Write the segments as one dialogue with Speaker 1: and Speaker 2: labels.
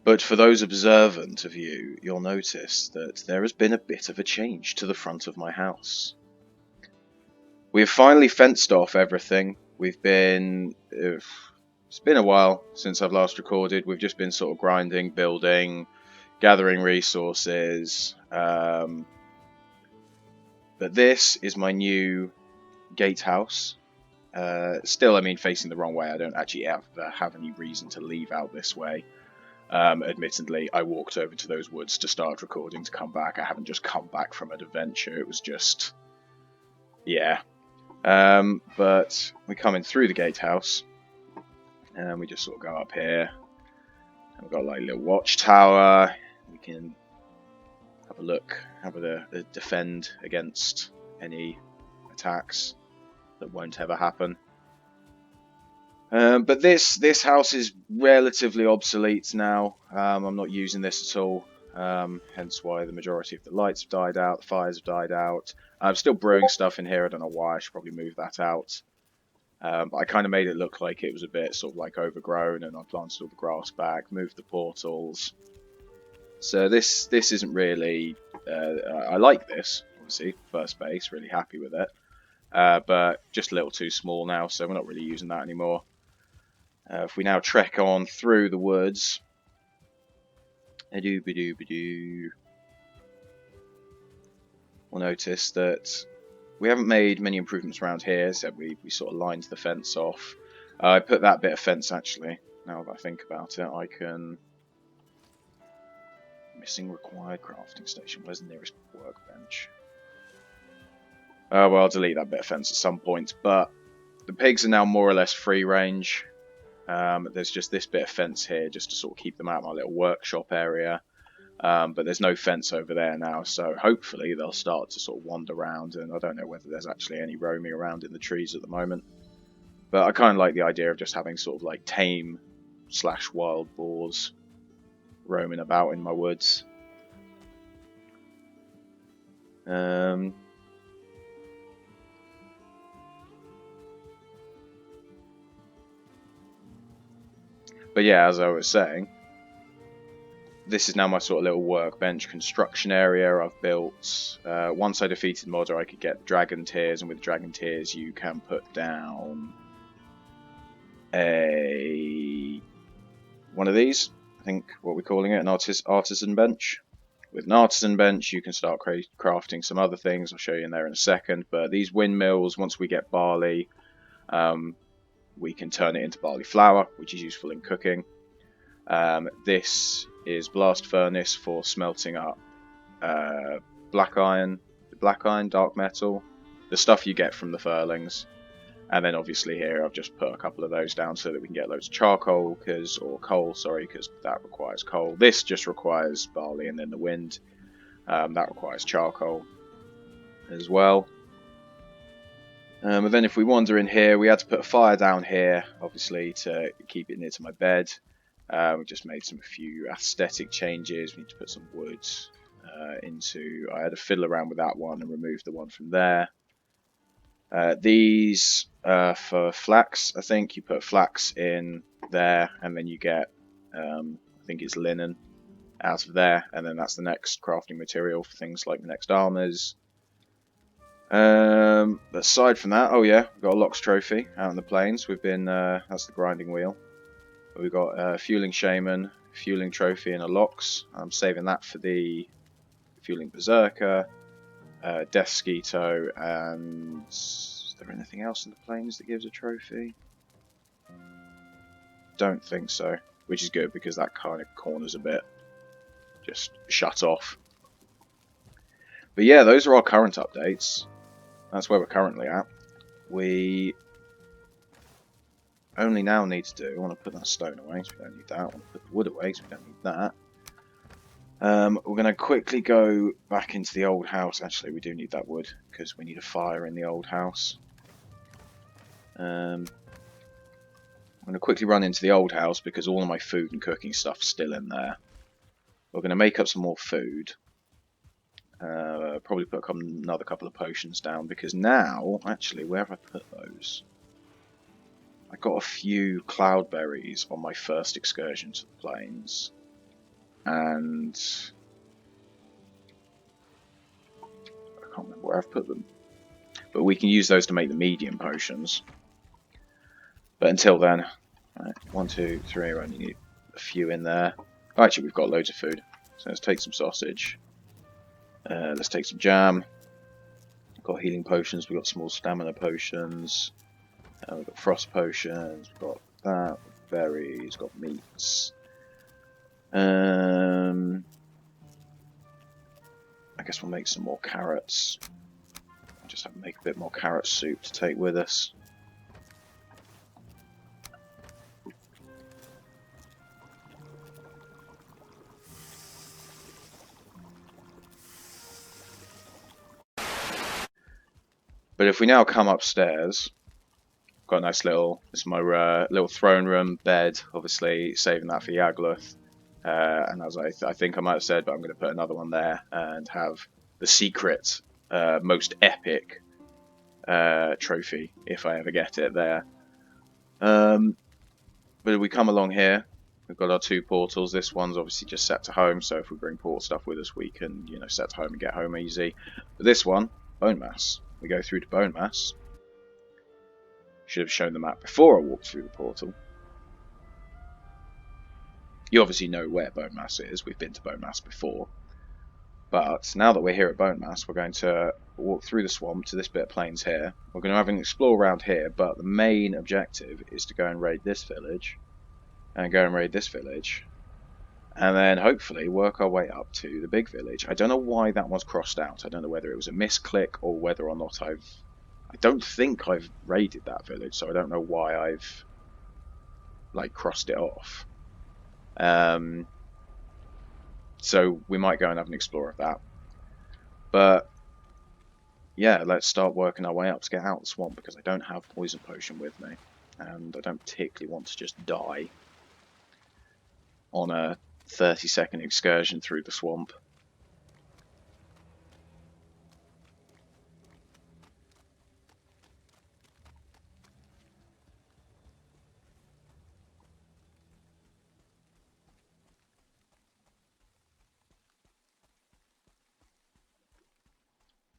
Speaker 1: But for those observant of you, you'll notice that there has been a bit of a change to the front of my house. We have finally fenced off everything. It's been a while since I've last recorded. We've just been sort of grinding, building, gathering resources. But this is my new gatehouse. Still, I mean, facing the wrong way. I don't actually have any reason to leave out this way. Admittedly, I walked over to those woods to start recording to come back. I haven't just come back from an adventure. It was just, yeah. But we're coming through the gatehouse, and we just sort of go up here. And we've got like a little watchtower. We can have a look, defend against any attacks that won't ever happen. But this house is relatively obsolete now. I'm not using this at all, hence why the majority of the lights have died out, the fires have died out. I'm still brewing stuff in here. I don't know why. I should probably move that out. But I kind of made it look like it was a bit sort of like overgrown, and I planted all the grass back, moved the portals. So this isn't really. I like this. Obviously, first base, really happy with it. But just a little too small now, so we're not really using that anymore. If we now trek on through the woods, we'll notice that we haven't made many improvements around here, so we sort of lined the fence off. I put that bit of fence, actually, now that I think about it, I can... Missing required crafting station. Where's the nearest workbench? Well, I'll delete that bit of fence at some point, but the pigs are now more or less free range. There's just this bit of fence here just to sort of keep them out of my little workshop area. But there's no fence over there now, so hopefully they'll start to sort of wander around, and I don't know whether there's actually any roaming around in the trees at the moment. But I kind of like the idea of just having sort of like tame / wild boars roaming about in my woods. But yeah, as I was saying, this is now my sort of little workbench construction area I've built. Once I defeated Modder, I could get dragon tears, and with dragon tears you can put down one of these. I think what we're calling it, an artisan bench. With an artisan bench, you can start crafting some other things. I'll show you in there in a second. But these windmills, once we get barley, we can turn it into barley flour, which is useful in cooking. This is blast furnace for smelting up black iron, dark metal, the stuff you get from the furlings. And then obviously here I've just put a couple of those down so that we can get loads of charcoal, because that requires coal. This just requires barley, and then the wind, that requires charcoal as well. And then if we wander in here, we had to put a fire down here, obviously, to keep it near to my bed. We just made a few aesthetic changes. We need to put some wood into... I had to fiddle around with that one and remove the one from there. These for flax, I think. You put flax in there, and then you get, I think it's linen out of there. And then that's the next crafting material for things like the next armors. Aside from that, oh yeah, we've got a Lox trophy out in the plains. We've been, that's the grinding wheel. We've got a fueling shaman, fueling trophy, and a Lox. I'm saving that for the fueling berserker, death skeeto, and is there anything else in the plains that gives a trophy? Don't think so, which is good because that kind of corners a bit. Just shut off. But yeah, those are our current updates. That's where we're currently at. We only now need to do... I want to put that stone away, so we don't need that. I want to put the wood away, so we don't need that. We're going to quickly go back into the old house. Actually, we do need that wood, because we need a fire in the old house. I'm going to quickly run into the old house, because all of my food and cooking stuff's still in there. We're going to make up some more food. Probably put another couple of potions down, because now, actually, where have I put those? I got a few cloudberries on my first excursion to the plains. and I can't remember where I've put them. But we can use those to make the medium potions. But until then, right, 1, 2, 3, we only need a few in there. Oh, actually, we've got loads of food. So let's take some sausage. Let's take some jam. We've got healing potions, we've got small stamina potions. We've got frost potions, we've got that, berries, got meats. I guess we'll make some more carrots. I'll just have to make a bit more carrot soup to take with us. But if we now come upstairs, got a nice little, this is my little throne room, bed, obviously saving that for Yagluth. And as I think I might have said, but I'm going to put another one there and have the secret, most epic trophy, if I ever get it there. But if we come along here, we've got our 2 portals. This one's obviously just set to home, so if we bring port stuff with us, we can, you know, set to home and get home easy. But this one, Bone Mass. We go through to Bone Mass. Should have shown the map before I walked through the portal. You obviously know where Bone Mass is. We've been to Bone Mass before. But now that we're here at Bone Mass, we're going to walk through the swamp to this bit of plains here. We're going to have an explore around here, but the main objective is to go and raid this village. And go and raid this village. And then hopefully work our way up to the big village. I don't know why that one's crossed out. I don't know whether it was a misclick or whether or not I don't think I've raided that village, so I don't know why I've like crossed it off. So we might go and have an explore of that. But yeah, let's start working our way up to get out of the swamp, because I don't have poison potion with me, and I don't particularly want to just die on a 30-second excursion through the swamp.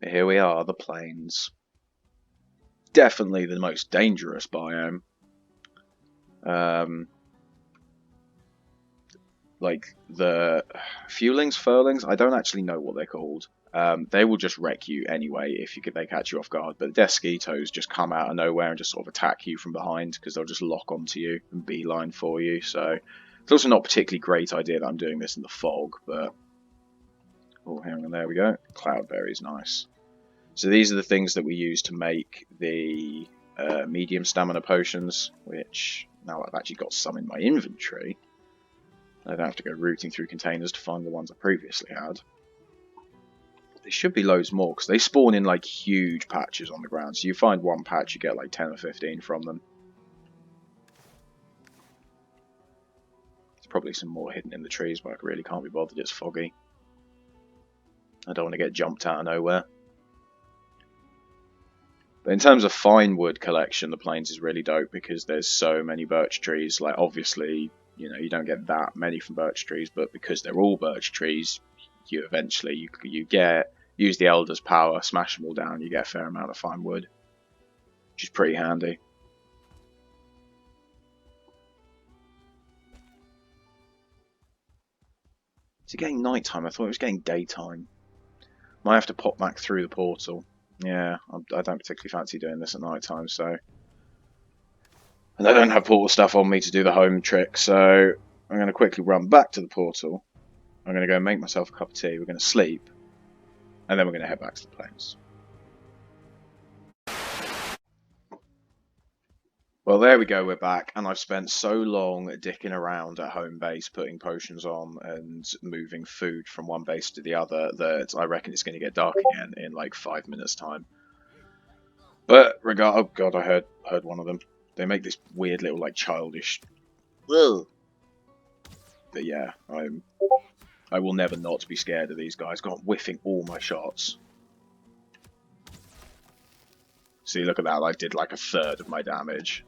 Speaker 1: Here we are, the plains. Definitely the most dangerous biome. Like the furlings, I don't actually know what they're called. They will just wreck you anyway if they catch you off guard. But the Desquitos just come out of nowhere and just sort of attack you from behind, because they'll just lock onto you and beeline for you. So it's also not a particularly great idea that I'm doing this in the fog. But oh, hang on, there we go. Cloudberry's nice. So these are the things that we use to make the medium stamina potions, which now I've actually got some in my inventory. I don't have to go rooting through containers to find the ones I previously had. There should be loads more, because they spawn in like huge patches on the ground. So you find one patch, you get like 10 or 15 from them. There's probably some more hidden in the trees, but I really can't be bothered, it's foggy. I don't want to get jumped out of nowhere. But in terms of fine wood collection, the plains is really dope, because there's so many birch trees. Like, obviously, you know, you don't get that many from birch trees, but because they're all birch trees, you eventually use the Elder's power, smash them all down, you get a fair amount of fine wood, which is pretty handy. Is it getting nighttime? I thought it was getting daytime. Might have to pop back through the portal. Yeah, I don't particularly fancy doing this at nighttime, so. And I don't have portal stuff on me to do the home trick, so I'm going to quickly run back to the portal. I'm going to go make myself a cup of tea, we're going to sleep, and then we're going to head back to the plains. Well, there we go, we're back, and I've spent so long dicking around at home base, putting potions on and moving food from one base to the other, that I reckon it's going to get dark again in like 5 minutes time. But oh god, I heard one of them. They make this weird little like childish. Whoa. But yeah, I will never not be scared of these guys. God, I'm whiffing all my shots. See, look at that. I did like a third of my damage.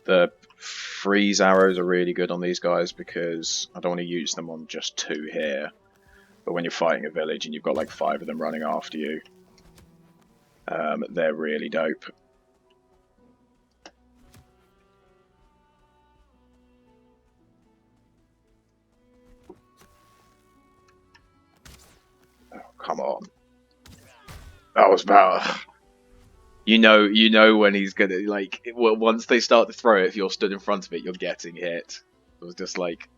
Speaker 1: The freeze arrows are really good on these guys because I don't want to use them on just 2 here. But when you're fighting a village and you've got like 5 of them running after you, they're really dope. Oh, come on. That was about... You know when he's gonna, like, once they start to throw it, if you're stood in front of it, you're getting hit. It was just like,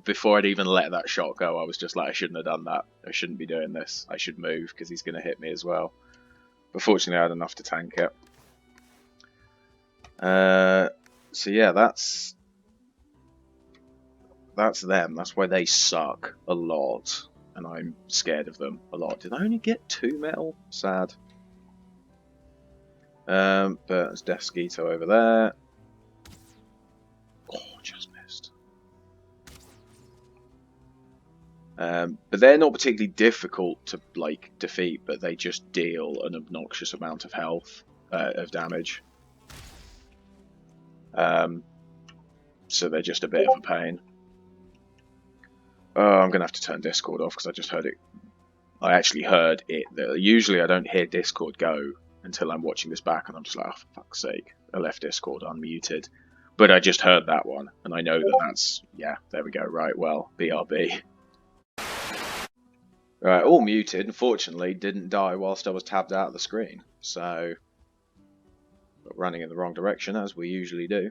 Speaker 1: before I'd even let that shot go, I was just like, I shouldn't have done that. I shouldn't be doing this. I should move, because he's going to hit me as well. But fortunately, I had enough to tank it. So yeah, that's them. That's why they suck a lot, and I'm scared of them a lot. Did I only get 2 metal? Sad. But there's Desquito over there. Oh, just missed. But they're not particularly difficult to like defeat, but they just deal an obnoxious amount of health, of damage. So they're just a bit of a pain. Oh, I'm gonna have to turn Discord off because I just heard it. I actually heard it. Usually I don't hear Discord go until I'm watching this back, and I'm just like, oh, for fuck's sake, I left Discord unmuted. But I just heard that one, and I know that that's, yeah, there we go, right, well, BRB. Right, all muted, unfortunately, didn't die whilst I was tabbed out of the screen, so running in the wrong direction, as we usually do.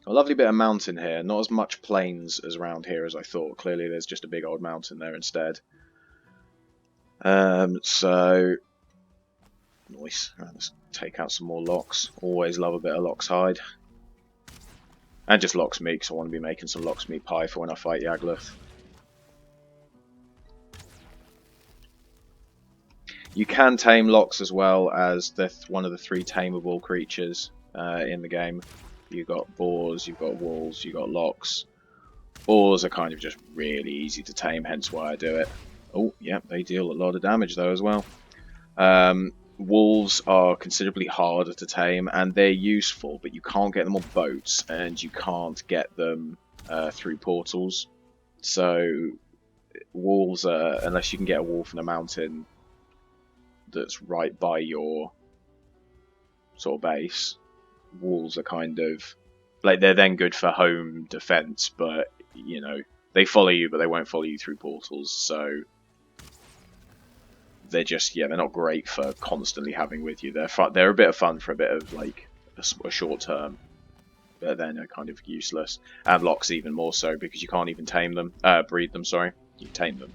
Speaker 1: A lovely bit of mountain here, not as much plains as around here as I thought. Clearly there's just a big old mountain there instead. So nice. Right, let's take out some more locks. Always love a bit of lox hide. And just lox meat, because I want to be making some lox meat pie for when I fight Yagluth. You can tame lox as well as one of the 3 tameable creatures in the game. You've got boars, you've got wolves, you've got lox. Boars are kind of just really easy to tame, hence why I do it. Oh, yeah, they deal a lot of damage though as well. Wolves are considerably harder to tame, and they're useful, but you can't get them on boats, and you can't get them through portals. So wolves are, unless you can get a wolf in a mountain that's right by your sort of base, wolves are kind of like, they're then good for home defense, but you know, they follow you, but they won't follow you through portals, so they're just, yeah, they're not great for constantly having with you. They're fun, they're a bit of fun for a bit of like a short term, but then they're kind of useless. And locks even more so, because you can't even tame them, breed them, sorry. You tame them,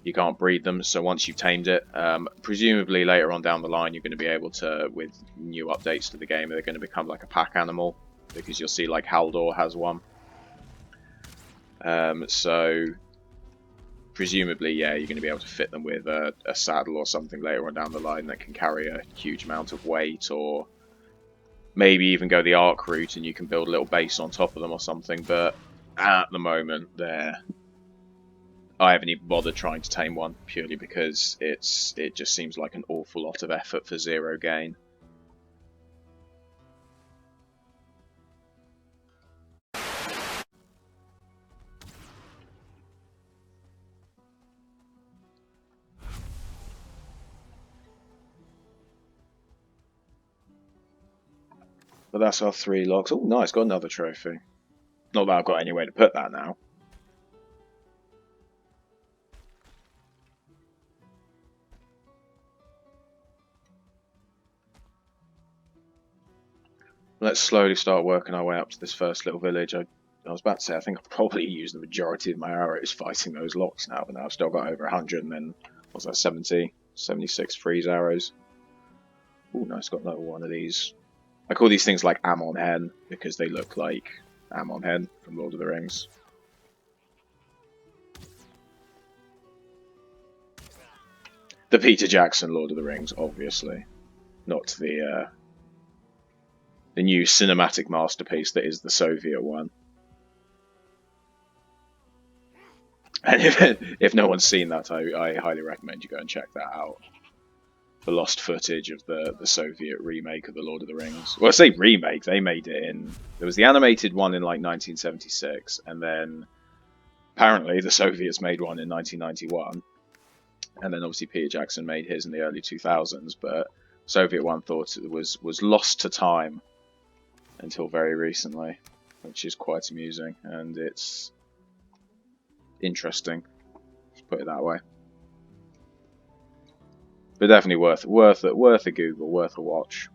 Speaker 1: you can't breed them, so once you've tamed it, presumably later on down the line you're going to be able to, with new updates to the game, they're going to become like a pack animal, because you'll see like Haldor has one. So presumably, yeah, you're going to be able to fit them with a saddle or something later on down the line that can carry a huge amount of weight, or maybe even go the arc route and you can build a little base on top of them or something. But at the moment, I haven't even bothered trying to tame one, purely because it just seems like an awful lot of effort for 0 gain. But that's our 3 logs. Oh, nice, got another trophy. Not that I've got anywhere to put that now. Let's slowly start working our way up to this first little village. I was about to say, I think I've probably used the majority of my arrows fighting those locks now, but now I've still got over 100, and then, what's that, 76 freeze arrows. Oh, nice, got another one of these. I call these things like Ammon Hen, because they look like Ammon Hen from Lord of the Rings. The Peter Jackson Lord of the Rings, obviously. Not the new cinematic masterpiece that is the Soviet one. And if no one's seen that, I highly recommend you go and check that out. lost footage of the Soviet remake of the Lord of the Rings. Well, I say remake, they made it in. There was the animated one in like 1976, and then apparently the Soviets made one in 1991, and then obviously Peter Jackson made his in the early 2000s. But Soviet one thought it was lost to time until very recently, which is quite amusing, and it's interesting, to put it that way. But definitely worth a Google, worth a watch.